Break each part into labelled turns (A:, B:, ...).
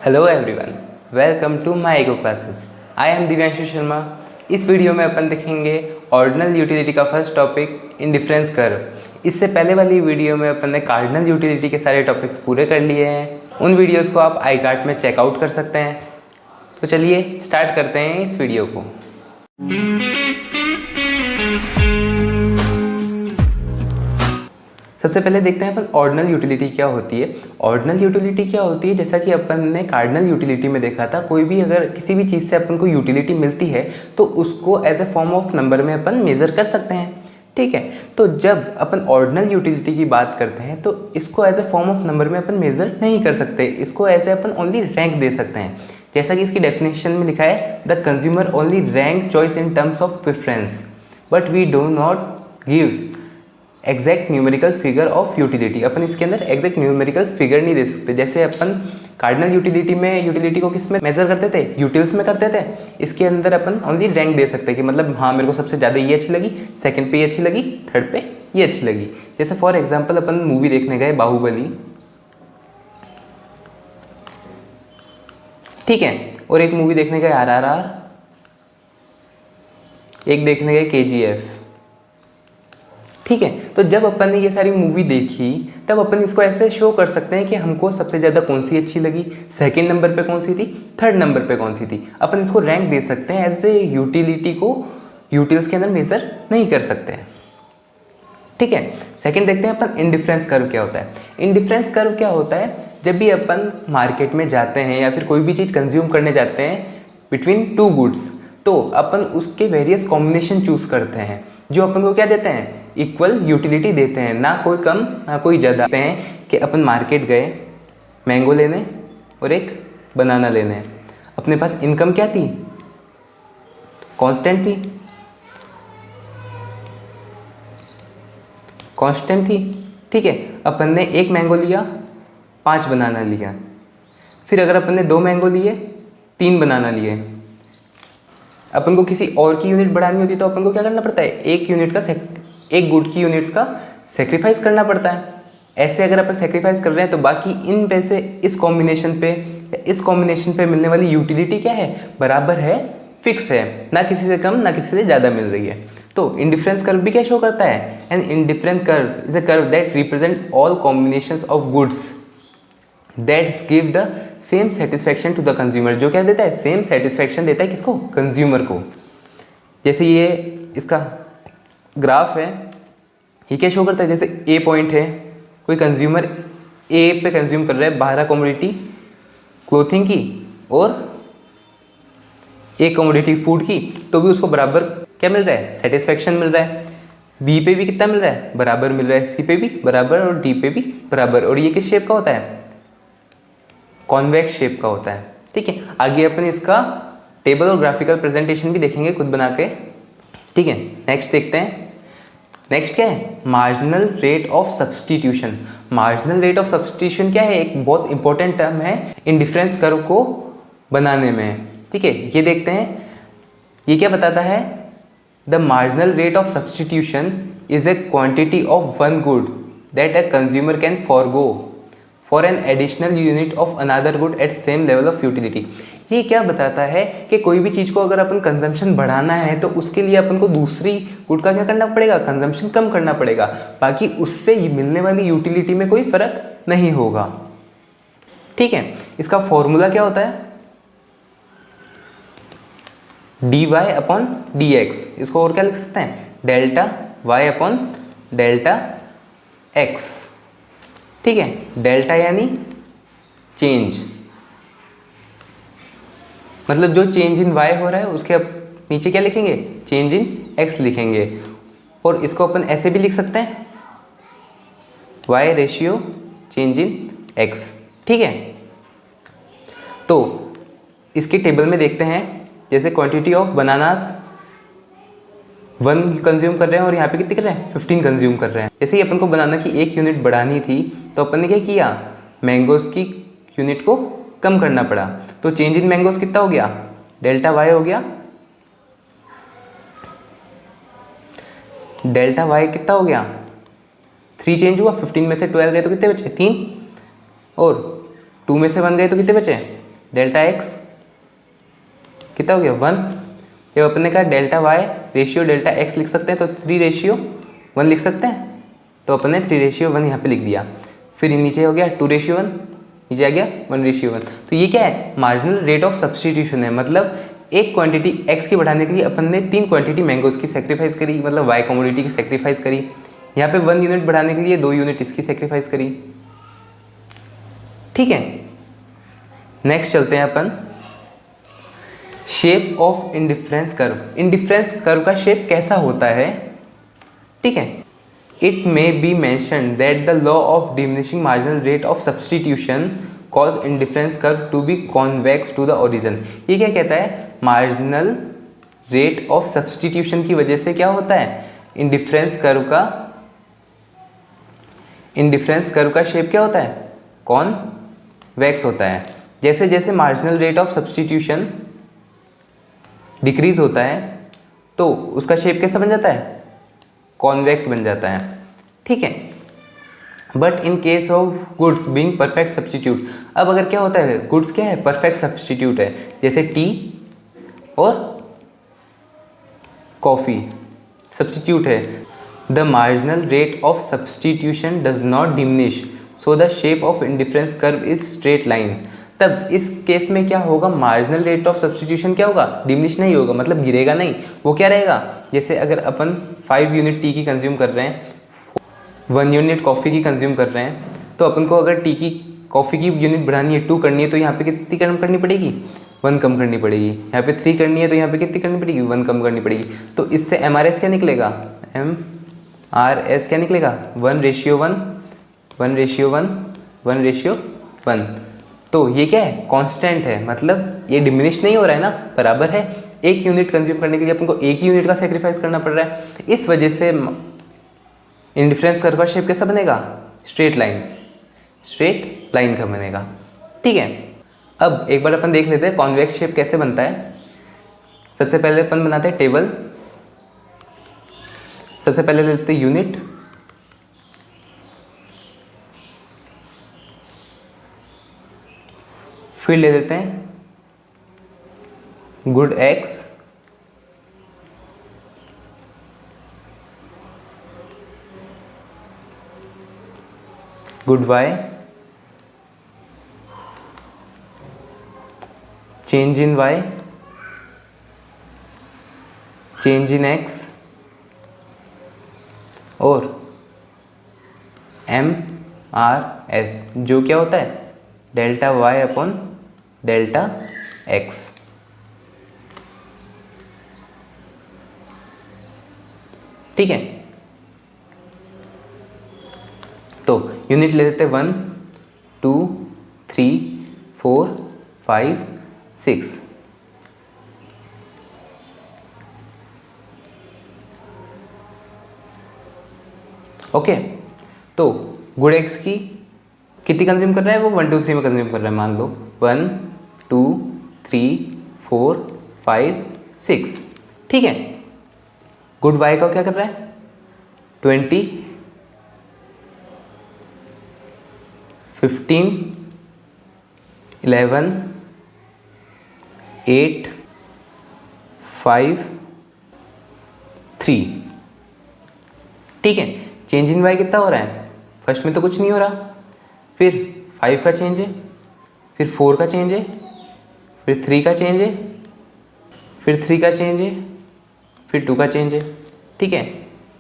A: Hello everyone, welcome to my ego classes. I am Divyanshu Sharma. इस video में अपन देखेंगे ऑर्डिनल यूटिलिटी का फर्स्ट टॉपिक इंडिफरेंस कर्व। इससे पहले वाली वीडियो में अपन ने कार्डिनल यूटिलिटी के सारे टॉपिक्स पूरे कर लिए हैं। उन वीडियोस को आप आई कार्ड में चेकआउट कर सकते हैं। तो चलिए स्टार्ट करते हैं इस वीडियो को। सबसे पहले देखते हैं अपन ऑर्डिनल यूटिलिटी क्या होती है। ऑर्डिनल यूटिलिटी क्या होती है, जैसा कि अपन ने कार्डिनल यूटिलिटी में देखा था, कोई भी अगर किसी भी चीज़ से अपन को यूटिलिटी मिलती है तो उसको as a form of number में अपन मेज़र कर सकते हैं। ठीक है, तो जब अपन ऑर्डिनल यूटिलिटी की बात करते हैं तो इसको as a form of number में अपन मेज़र नहीं कर सकते, इसको ऐसे अपन ओनली रैंक दे सकते हैं। जैसा कि इसकी डेफिनेशन में लिखा है, the consumer only rank choice in terms of preference but we do not give exact numerical figure of utility. अपन इसके अंदर एग्जैक्ट न्यूमेरिकल फिगर नहीं दे सकते। जैसे अपन कार्डिनल यूटिलिटी में यूटिलिटी को किस में मेजर करते थे, यूटिल्स में करते थे। इसके अंदर अपन ओनली रैंक दे सकते हैं कि मतलब हाँ मेरे को सबसे ज़्यादा ये अच्छी लगी, सेकंड पे ये अच्छी लगी, थर्ड पे ये अच्छी लगी। जैसे फॉर एग्जाम्पल अपन मूवी देखने गए बाहुबली, ठीक है, और एक मूवी देखने गए RRR, एक देखने गए KGF। ठीक है, तो जब अपन ने ये सारी मूवी देखी तब अपन इसको ऐसे शो कर सकते हैं कि हमको सबसे ज़्यादा कौन सी अच्छी लगी, सेकंड नंबर पे कौन सी थी, थर्ड नंबर पे कौन सी थी। अपन इसको रैंक दे सकते हैं, ऐसे यूटिलिटी को यूटिल्स के अंदर मेजर नहीं कर सकते हैं। ठीक है, सेकंड देखते हैं अपन इंडिफरेंस कर्व क्या होता है। इंडिफरेंस कर्व क्या होता है, जब भी अपन मार्केट में जाते हैं या फिर कोई भी चीज़ कंज्यूम करने जाते हैं बिटवीन टू गुड्स, तो अपन उसके वेरियस कॉम्बिनेशन चूज़ करते हैं जो अपन को क्या देते हैं, इक्वल यूटिलिटी देते हैं, ना कोई कम ना कोई ज़्यादा। देते हैं कि अपन मार्केट गए मैंगो लेने और एक बनाना लेने, अपने पास इनकम क्या थी, कांस्टेंट थी, कांस्टेंट थी। ठीक है, अपन ने एक मैंगो लिया, 5 बनाना लिया। फिर अगर अपन ने 2 मैंगो लिए, 3 बनाना लिए, अपन को किसी और की यूनिट बढ़ानी होती तो अपन को क्या करना पड़ता है, एक गुड की यूनिट्स का सेक्रीफाइस करना पड़ता है। ऐसे अगर अपन सेक्रीफाइस कर रहे हैं तो बाकी इन पे से इस कॉम्बिनेशन पे मिलने वाली यूटिलिटी क्या है, बराबर है, फिक्स है, ना किसी से कम ना किसी से ज़्यादा मिल रही है। तो इंडिफरेंस कर्व भी क्या शो करता है, an indifference curve is a curve that represent all combinations of goods that's give the same satisfaction to the consumer. जो क्या देता है, सेम सेटिस्फैक्शन देता है किसको, कंज्यूमर को। जैसे ये इसका ग्राफ है, ये क्या शो करता है, जैसे ए पॉइंट है, कोई कंज्यूमर ए पे कंज्यूम कर रहा है 12 कमोडिटी क्लोथिंग की और एक कमोडिटी फूड की, तो भी उसको बराबर क्या मिल रहा है, सेटिस्फैक्शन मिल रहा है। बी पे भी कितना मिल रहा है, बराबर मिल रहा है, सी पे भी बराबर और डी पे भी बराबर। और ये किस शेप का होता है, कॉन्वेक्स शेप का होता है। ठीक है, आगे अपन इसका टेबल और ग्राफिकल प्रेजेंटेशन भी देखेंगे खुद बना के। ठीक है, नेक्स्ट देखते हैं। नेक्स्ट क्या है, marginal rate of substitution. Marginal rate of substitution क्या है, एक बहुत इंपॉर्टेंट टर्म है इंडिफरेंस कर्व को बनाने में। ठीक है, ये देखते हैं, ये क्या बताता है, the marginal rate of substitution is a quantity of one good that a consumer can forgo for an additional unit of another good at same level of utility. ये क्या बताता है कि कोई भी चीज़ को अगर अपन कंजम्पशन बढ़ाना है तो उसके लिए अपन को दूसरी गुड का क्या करना पड़ेगा, कंजम्पशन कम करना पड़ेगा, बाकी उससे मिलने वाली यूटिलिटी में कोई फर्क नहीं होगा। ठीक है, इसका फॉर्मूला क्या होता है, dy अपॉन dx। इसको और क्या लिख सकते हैं, delta y upon delta x। ठीक है, डेल्टा यानी चेंज, मतलब जो चेंज इन y हो रहा है उसके अब नीचे क्या लिखेंगे, चेंज इन x लिखेंगे। और इसको अपन ऐसे भी लिख सकते हैं, y ratio change in x। ठीक है, तो इसके टेबल में देखते हैं, जैसे क्वांटिटी ऑफ बनानास 1 कंज्यूम कर रहे हैं और यहाँ पे कितने कर रहे हैं, 15 कंज्यूम कर रहे हैं। जैसे ही अपन को बनाना की 1 यूनिट बढ़ानी थी तो अपन ने क्या किया, मैंगोज़ की यूनिट को कम करना पड़ा। तो चेंज इन मैंगोज़ कितना हो गया, डेल्टा y हो गया, डेल्टा y कितना हो गया, 3 चेंज हुआ, 15 में से 12 गए तो कितने बचे, 3, और 2 में से 1 गए तो कितने बचे, डेल्टा एक्स कितना हो गया 1। जब अपन ने कहा delta y ratio delta x लिख सकते हैं तो 3:1 लिख सकते हैं, तो अपन ने 3:1 यहाँ पे लिख दिया। फिर नीचे हो गया 2:1, नीचे आ गया 1:1। तो ये क्या है, मार्जिनल रेट ऑफ सब्सटीट्यूशन है। मतलब एक क्वांटिटी x की बढ़ाने के लिए अपन ने 3 क्वांटिटी मैंगोज की सेक्रीफाइस करी, मतलब y कमोडिटी की सेक्रीफाइस करी। यहाँ पे 1 यूनिट बढ़ाने के लिए 2 यूनिट इसकी सेक्रीफाइस करी। ठीक है, नेक्स्ट चलते हैं अपन shape of indifference curve. Indifference curve का शेप कैसा होता है, ठीक है। It may be mentioned that the law of diminishing marginal rate of substitution cause indifference curve to be convex to the origin. ये क्या कहता है, मार्जिनल रेट ऑफ सब्सटीट्यूशन की वजह से क्या होता है, इंडिफरेंस कर्व का शेप क्या होता है, कॉन्वेक्स होता है। जैसे जैसे marginal rate of substitution decrease होता है तो उसका शेप कैसा बन जाता है, कॉन्वेक्स बन जाता है। ठीक है, but in case of goods being perfect substitute, अब अगर क्या होता है, गुड्स क्या है, परफेक्ट सब्सटीट्यूट है, जैसे टी और कॉफ़ी सब्सटीट्यूट है, the marginal rate of substitution does not diminish so the shape of indifference curve is straight line. तब इस केस में क्या होगा, मार्जिनल रेट ऑफ सब्सटीट्यूशन क्या होगा, डिमिनिश नहीं होगा, मतलब गिरेगा नहीं, वो क्या रहेगा, जैसे अगर अपन 5 यूनिट टी की कंज्यूम कर रहे हैं, 1 यूनिट कॉफ़ी की कंज्यूम कर रहे हैं, तो अपन को अगर टी की कॉफ़ी की यूनिट बढ़ानी है 2 करनी है तो यहाँ पे कितनी कम करनी पड़ेगी, 1 कम करनी पड़ेगी। यहाँ पे 3 करनी है तो यहाँ पे कितनी करनी पड़ेगी, 1 कम करनी पड़ेगी। तो इससे MRS क्या निकलेगा, MRS क्या निकलेगा, 1:1, 1:1, 1:1। तो ये क्या है, कांस्टेंट है, मतलब ये डिमिनिश नहीं हो रहा है ना, बराबर है। 1 यूनिट कंज्यूम करने के लिए अपन को 1 ही यूनिट का सेक्रीफाइस करना पड़ रहा है। इस वजह से इंडिफरेंस कर्व का शेप कैसा बनेगा, स्ट्रेट लाइन का बनेगा। ठीक है, अब एक बार अपन देख लेते हैं कॉन्वेक्स शेप कैसे बनता है। सबसे पहले अपन बनाते हैं टेबल। सबसे पहले लेते हैं यूनिट, फिर ले लेते हैं good x, good y, change in y, change in x और MRS, जो क्या होता है, delta y upon delta x. ठीक है, तो यूनिट ले लेते हैं 1, 2, 3, 4, 5, 6। ओके, तो गुड एक्स की कितनी कंज्यूम कर रहा है, वो 1, 2, 3 में कंज्यूम कर रहा है, मान लो 1, 2, 3, 4, 5, 6। ठीक है, गुड वाई का क्या कर रहा है, 20, 15, 11, 8, 5, 3। ठीक है, चेंज इन वाई कितना हो रहा है, फर्स्ट में तो कुछ नहीं हो रहा, फिर 5 का चेंज है, फिर 4 का चेंज है, फिर 3 का चेंज है, फिर 3 का चेंज है, फिर 2 का चेंज है। ठीक है,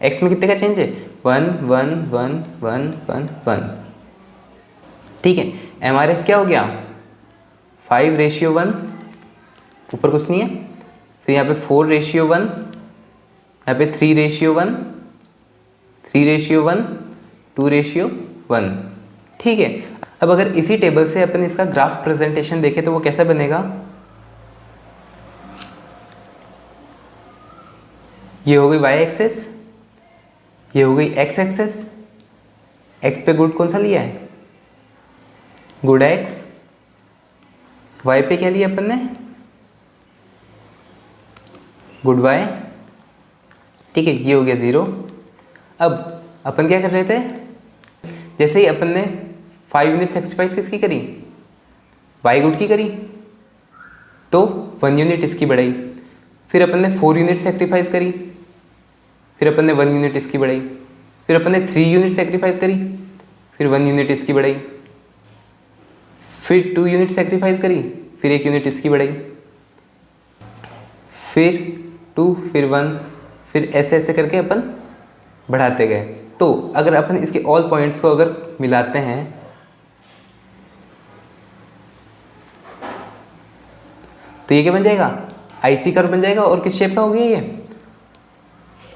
A: एक्स में कितने का चेंज है, 1, 1, 1, 1, 1, 1। ठीक है, MRS क्या हो गया, 5:1, ऊपर कुछ नहीं है, फिर यहाँ पे 4:1, यहाँ पे 3:1, 3:1, 2:1। ठीक है, अब अगर इसी टेबल से अपन इसका ग्राफ प्रेजेंटेशन देखें तो वो कैसा बनेगा, ये हो गई y एक्सेस, ये हो गई x एक्सेस, x पे गुड कौन सा लिया है, गुड x, y पे क्या लिया अपन ने, गुड y। ठीक है, ये हो गया 0। अब अपन क्या कर रहे थे, जैसे ही अपन ने 5 यूनिट सेक्रीफाइस किसकी करी, y गुड की करी, तो 1 यूनिट इसकी बढ़ाई, फिर अपन ने 4 यूनिट सेक्रीफाइस करी, फिर अपन ने 1 यूनिट इसकी बढ़ाई, फिर अपन ने 3 यूनिट सेक्रीफाइस करी, फिर 1 यूनिट इसकी बढ़ाई, फिर 2 यूनिट सेक्रीफाइस करी, फिर 1 यूनिट इसकी बढ़ाई, फिर 2, फिर 1, फिर ऐसे ऐसे करके अपन बढ़ाते गए। तो अगर अपन इसके ऑल पॉइंट्स को अगर मिलाते हैं तो ये क्या बन जाएगा, आईसी कर्व बन जाएगा। और किस शेप का हो गया, ये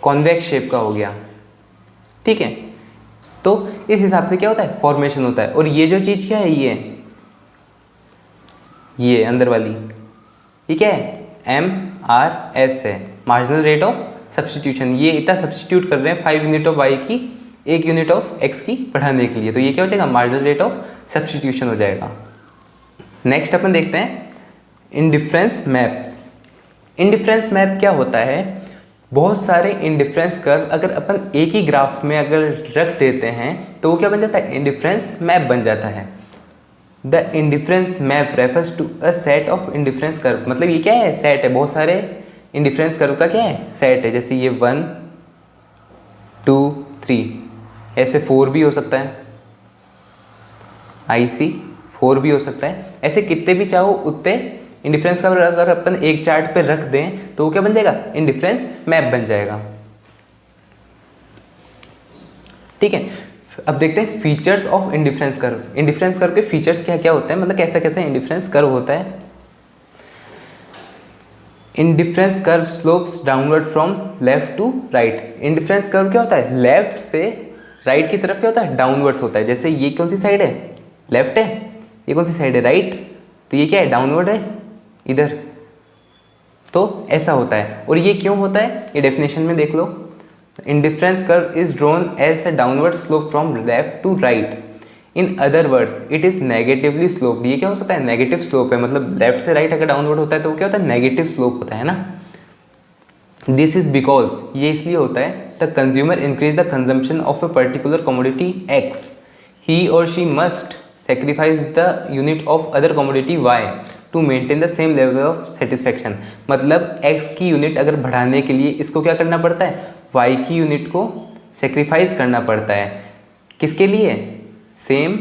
A: कॉन्वेक्स शेप का हो गया। ठीक है, तो इस हिसाब से क्या होता है, फॉर्मेशन होता है। और ये जो चीज़ क्या है, ये अंदर वाली ये क्या है, MRS है, मार्जिनल रेट ऑफ सब्सटीट्यूशन। ये इतना सब्सटीट्यूट कर रहे हैं 5 यूनिट ऑफ वाई की 1 यूनिट ऑफ एक्स की बढ़ाने के लिए, तो ये क्या हो जाएगा, मार्जिनल रेट ऑफ सब्सटीट्यूशन हो जाएगा। नेक्स्ट अपन देखते हैं इंडिफरेंस मैप। इंडिफरेंस मैप क्या होता है, बहुत सारे इंडिफरेंस कर्व अगर अपन एक ही ग्राफ में अगर रख देते हैं तो वो क्या बन जाता है, इंडिफरेंस मैप बन जाता है। The indifference map refers to a set of indifference curve. मतलब ये क्या है, सेट है, बहुत सारे इंडिफरेंस कर्व का क्या है, सेट है। जैसे ये 1 2 3, ऐसे 4 भी हो सकता है, IC 4 भी हो सकता है। ऐसे कितने भी चाहो उतने इंडिफरेंस कर्व अगर अपन एक चार्ट पे रख दें तो वो क्या बन जाएगा, इंडिफरेंस मैप बन जाएगा। ठीक है, अब देखते हैं features of indifference curve. Indifference curve के फीचर्स क्या क्या होते हैं, मतलब कैसा कैसा इंडिफरेंस कर्व होता है। Indifference curve slopes downward from left to right. Indifference curve क्या होता है, लेफ्ट से राइट की तरफ क्या होता है, डाउनवर्ड्स होता है। जैसे ये कौन सी साइड है, लेफ्ट है, ये कौन सी साइड है, राइट, तो ये क्या है, डाउनवर्ड है इधर। तो ऐसा होता है। और ये क्यों होता है, ये डेफिनेशन में देख लो। Indifference curve is drawn as a downward slope from left to right. In other words it is negatively slope. ये क्या हो सकता है, नेगेटिव स्लोप है, मतलब लेफ्ट से राइट अगर डाउनवर्ड होता है तो क्या होता है, नेगेटिव स्लोप होता है ना। दिस इज बिकॉज, ये इसलिए होता है, the consumer increase the consumption of a particular commodity x, he or she must sacrifice the unit of other commodity y to maintain the same level of satisfaction. मतलब x की unit अगर बढ़ाने के लिए इसको क्या करना पड़ता है, वाई की यूनिट को सेक्रीफाइस करना पड़ता है। किसके लिए, सेम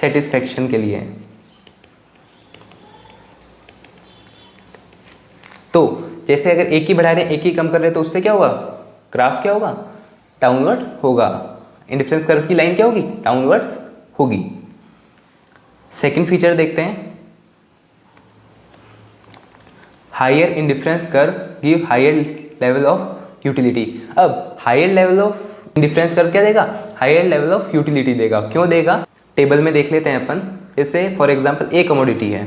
A: सेटिस्फेक्शन के लिए। तो जैसे अगर एक ही बढ़ा रहे हैं एक ही कम कर रहे हैं तो उससे क्या होगा, ग्राफ क्या होगा, डाउनवर्ड होगा। इंडिफरेंस कर्व की लाइन क्या होगी, डाउनवर्ड्स होगी। सेकंड फीचर देखते हैं, higher indifference curve give higher level of utility. अब higher level of indifference curve क्या देगा, हायर लेवल ऑफ यूटिलिटी देगा। क्यों देगा, टेबल में देख लेते हैं अपन। जैसे फॉर एग्जांपल एक कमोडिटी है,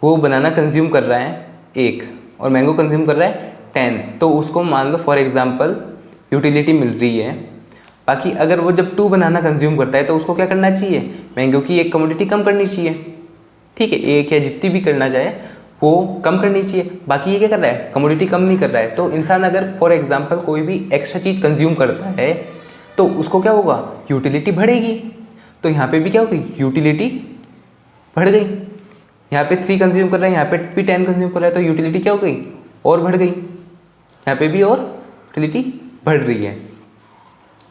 A: वो बनाना कंज्यूम कर रहा है 1 और मैंगो कंज्यूम कर रहा है 10, तो उसको मान लो फॉर एग्जांपल यूटिलिटी मिल रही है। बाकी अगर वो जब 2 बनाना कंज्यूम करता है तो उसको क्या करना चाहिए, मैंगो की एक कमोडिटी कम करनी चाहिए। ठीक है, एक या जितनी भी करना चाहे वो कम करनी चाहिए। बाकी ये क्या कर रहा है, कमोडिटी कम नहीं कर रहा है। तो इंसान अगर फॉर एग्जांपल कोई भी एक्स्ट्रा चीज़ कंज्यूम करता है तो उसको क्या होगा, यूटिलिटी बढ़ेगी। तो यहाँ पे भी क्या होगी, यूटिलिटी बढ़ गई। यहाँ पे 3 कंज्यूम कर रहा है, यहाँ पे भी 10 कंज्यूम कर रहा है, तो यूटिलिटी क्या हो गई, और बढ़ गई। यहाँ पे भी और यूटिलिटी बढ़ रही है।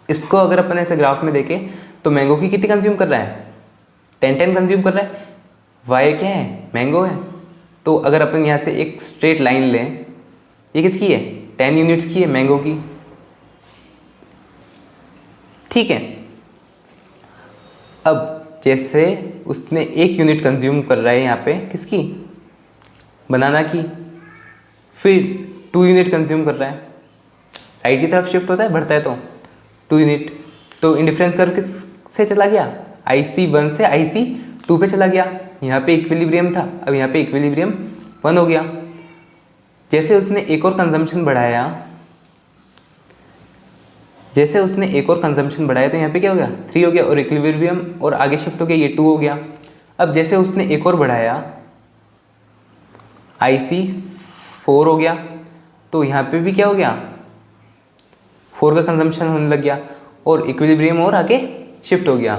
A: इसको अगर अपन ऐसे ग्राफ में देखें तो मैंगो की कितनी कंज्यूम कर रहा है, 10 कंज्यूम कर रहा है। वाई क्या है, मैंगो है। तो अगर अपन यहाँ से एक स्ट्रेट लाइन लें, ये किसकी है, 10 यूनिट्स की है, मैंगो की। ठीक है, अब जैसे उसने 1 यूनिट कंज्यूम कर रहा है यहाँ पे किसकी, बनाना की, फिर 2 यूनिट कंज्यूम कर रहा है, राइट की तरफ शिफ्ट होता है, बढ़ता है तो 2 यूनिट। तो इंडिफरेंस कर्व किस से चला गया, IC1 से IC2 पे चला गया। यहाँ पे इक्विलिब्रियम था, अब यहाँ पे इक्विलिब्रियम 1 हो गया। जैसे उसने एक और कंजम्पशन बढ़ाया, जैसे उसने एक और कंजम्पशन बढ़ाया तो यहाँ पे क्या हो गया, 3 हो गया, और इक्विलिब्रियम और आगे शिफ्ट हो गया, ये 2 हो गया। अब जैसे उसने एक और बढ़ाया, IC4 हो गया, तो यहाँ पे भी क्या हो गया, 4 का कंजम्पशन होने लग गया, और इक्विलिब्रियम और आगे शिफ्ट हो गया।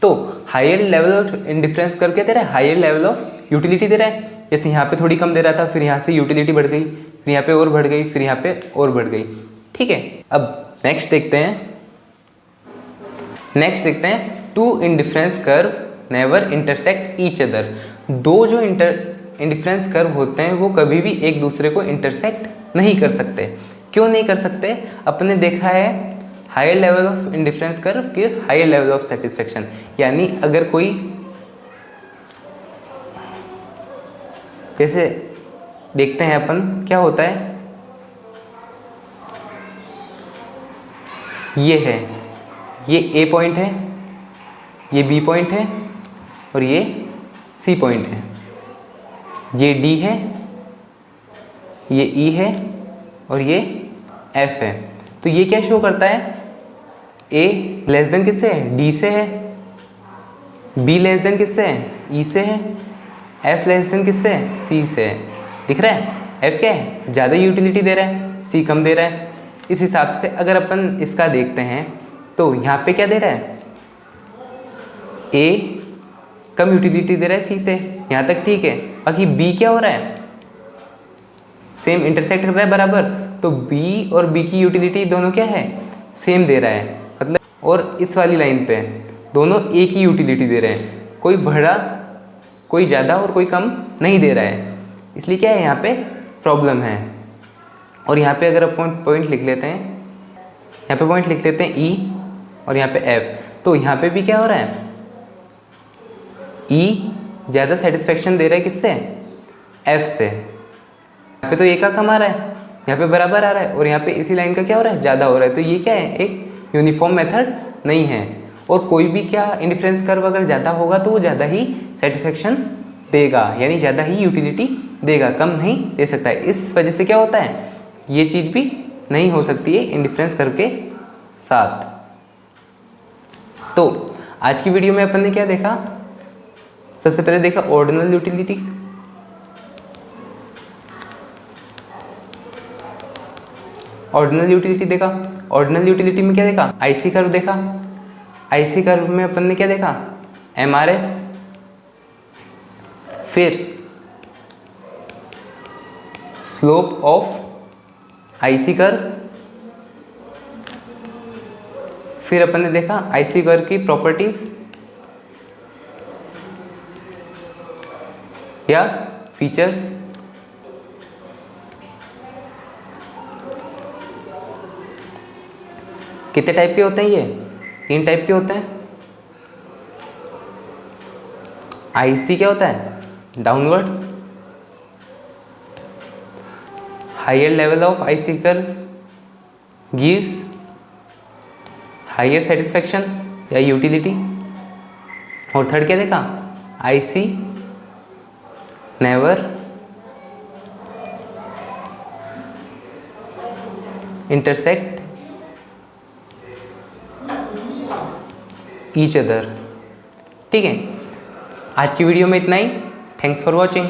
A: तो higher level of indifference curve क्या दे रहा है, हायर लेवल ऑफ यूटिलिटी दे रहा है। जैसे यहाँ पे थोड़ी कम दे रहा था, फिर यहाँ से यूटिलिटी बढ़ गई, फिर यहाँ पे और बढ़ गई, फिर यहाँ पे और बढ़ गई। ठीक है, अब नेक्स्ट देखते हैं two indifference curve never intersect each other. दो जो इंडिफरेंस कर्व होते हैं वो कभी भी एक दूसरे को इंटरसेक्ट नहीं कर सकते। क्यों नहीं कर सकते? अपने देखा है higher level of indifference curve कि हायर लेवल ऑफ सेटिस्फेक्शन, यानी अगर कोई जैसे देखते हैं अपन क्या होता है, ये है, ये ए पॉइंट है, ये बी पॉइंट है और ये सी पॉइंट है, ये डी है, ये ई है और ये एफ है। तो ये क्या शो करता है? ए लेस देन किससे है? डी से है, बी लेस देन किससे है? ई से है, एफ लेस देन किससे है? सी से है। दिख रहा है? एफ क्या है? ज़्यादा यूटिलिटी दे रहा है, सी कम दे रहा है। इस हिसाब से अगर अपन इसका देखते हैं तो यहाँ पे क्या दे रहा है? ए कम यूटिलिटी दे रहा है सी से, यहाँ तक ठीक है। बाकी बी क्या हो रहा है? सेम इंटरसेक्ट कर रहा है बराबर, तो बी और बी की यूटिलिटी दोनों क्या है? सेम दे रहा है, मतलब। और इस वाली लाइन पे दोनों एक ही यूटिलिटी दे रहे हैं, कोई बढ़ा, कोई ज़्यादा और कोई कम नहीं दे रहा है। इसलिए क्या है, यहाँ पे प्रॉब्लम है। और यहाँ पे अगर अपन पॉइंट लिख लेते हैं, यहाँ पे पॉइंट लिख लेते हैं ई और यहाँ पे एफ, तो यहाँ पे भी क्या हो रहा है? ई ज़्यादा सेटिस्फेक्शन दे रहा है किससे? एफ से। यहाँ पे तो ए का कम आ रहा है, यहाँ पे बराबर आ रहा है, और यहाँ पे इसी लाइन का क्या हो रहा है? ज़्यादा हो रहा है। तो ये क्या है? एक यूनिफॉर्म मेथड नहीं है। और कोई भी क्या इंडिफरेंस कर्व अगर ज़्यादा होगा तो वो ज़्यादा ही सेटिस्फेक्शन देगा, यानी ज़्यादा ही यूटिलिटी देगा, कम नहीं दे सकता है। इस वजह से क्या होता है? ये चीज़ भी नहीं हो सकती है इंडिफरेंस कर्व के साथ। तो आज की वीडियो में अपन ने क्या देखा? सबसे पहले देखा ऑर्डिनल यूटिलिटी, ऑर्डिनल यूटिलिटी देखा। ऑर्डिनल यूटिलिटी में क्या देखा? आईसी कर्व देखा। आईसी कर्व में अपन ने क्या देखा? एमआरएस, फिर स्लोप ऑफ आईसी कर्व, फिर अपन ने देखा आईसी कर्व की प्रॉपर्टीज या फीचर्स। कितने टाइप के होते हैं? ये 3 टाइप के होते हैं। आईसी क्या होता है? Downward. Higher level of IC curve gives higher satisfaction या यूटिलिटी। और थर्ड क्या देखा? IC never intersect each other. ठीक है, आज की वीडियो में इतना ही। Thanks for watching.